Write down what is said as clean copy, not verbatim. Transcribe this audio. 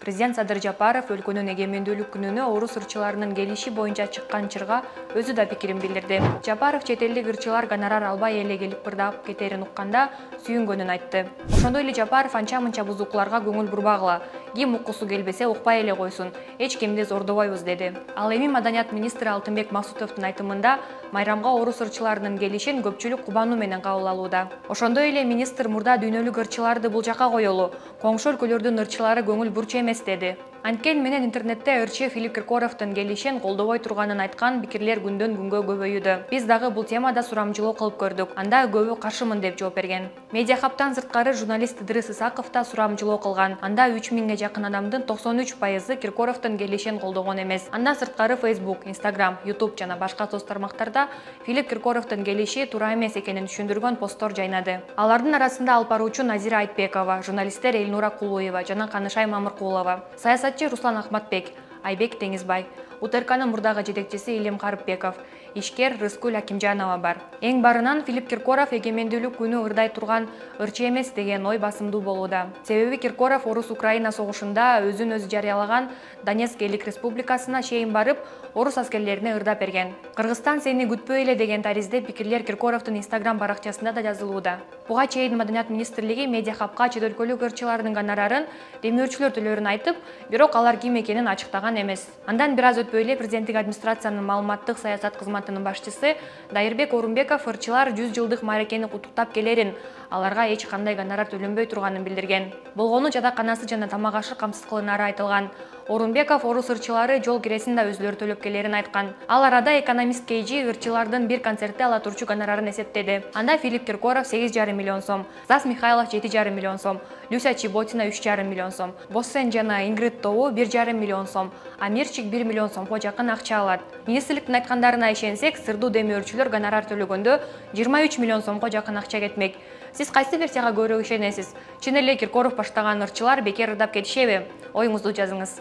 Президент Садыр Жапаров өлкөнүн эгемендүүлүк күнүнө орус ырчыларынын келиши боюнча чыккан чырга өзү да пикирин билдирди. Жапаров чет элдик ырчылар гонорар албай эле келип кырдаап кетерин укканда сүйүнгөнүн айтты. Ошондой эле Жапаров анча-мынча бузукуларга көңүл бурбагыла, ким уккусу келбесе укпай эле койсун, эч кимди зордобойбуз деди. Ал эми маданият министри Алтынбек Максутовдун айтымында майрамга орус ырчыларынын келишин көпчүлүк кубануу менен кабыл алууда. Ошондой эле министр мурда дүйнөлүк ырчыларды бул жака коелу, коңшу өлкөлөрдүн ырчылары көңүл бурчу эмес деди. Анткени менен интернетте ырчы Филипп Киркоровдун келишин колдобой турганын айткан пикирлер күндөн күнгө көбөйүүдө. Биз дагы бул темада сурамжылоо кылып көрдүк. Анда көбү каршымын деп жооп берген. Медиахабтан сырткары журналист Идрис Исаков да сурамжылоо кылган. Анда 3000ге жакын адамдын 93% Киркоровдун келишин колдогон эмес. Андан сырткары Facebook, Instagram, YouTube жана башка соц тармактарда Филипп Киркоровдун келиши туура эмес экенин түшүндүргөн посттор жайнады. Алардын арасында алып баруучу Назира Айтбекова, журналисттер Элнура Кулуева жана Канышай Мамыркулова, саясатчы Руслан Ахматбек, Айбек Теңизбай, УТРКнын мурдагы жетекчиси Илим Карыпбеков, ишкер Рыскүл Акимжанова бар. Эң барынан Филипп Киркоров эгемендүүлүк күнү ырдай турган ырчы эмес деген ой басымдуу болууда. Себеби Киркоров Орус-Украина согушунда өзүн өзү жарыялаган Донецк элдик республикасына чейин барып, орус аскерлерине ырдап берген. Кыргызстан сени күтпөй эле деген таризде пикирлер Киркоровдун Instagram баракчасында да жазылууда. Буга чейин Маданият министрлиги Медиахабка чет өлкөлүк ырчылардын гонорарын демөөрчүлөр төлөөрүн айтып, бирок алар ким экенин ачыктаган эмес. Андан бир аз өтпөй эле президенттик администрациянын маалыматтык саясат кызматынын башчысы Дайырбек Орунбеков ырчылар 100 жылдык мааракени куттуктап келерин, аларга эч кандай гонорар төлөнбөй турганын билдирген. Болгону жатаканасы жана тамак ашы камсыз кылынары айтылган. Орунбеков орус ырчылары жол киресин да өзүлөрү төлөп келерин айткан. Ал арада экономист Кейжи ырчылардын бир концертте ала турчу гонорарын эсептеди. Анда Филипп Киркоров 8,5 миллион сом, Стас Михайлов 7,5 миллион сом, Люся Чеботина 3,5 миллион сом, Боссен жана Ингрид Тобу 1,5 миллион сом, Амирчик 1 миллион сомго жакын акча алат. Министрликтин айткандарына ишенсек, сырдуу демөөрчүлөр гонорар төлөгөндө 23 миллион сомго жакын акча кетмек. Сиз кайсы версияга көбүрөөк ишенесиз? Чын эле Киркоров баштаган ырчылар бекер ырдап кетишеби? Оюңузду жазыңыз.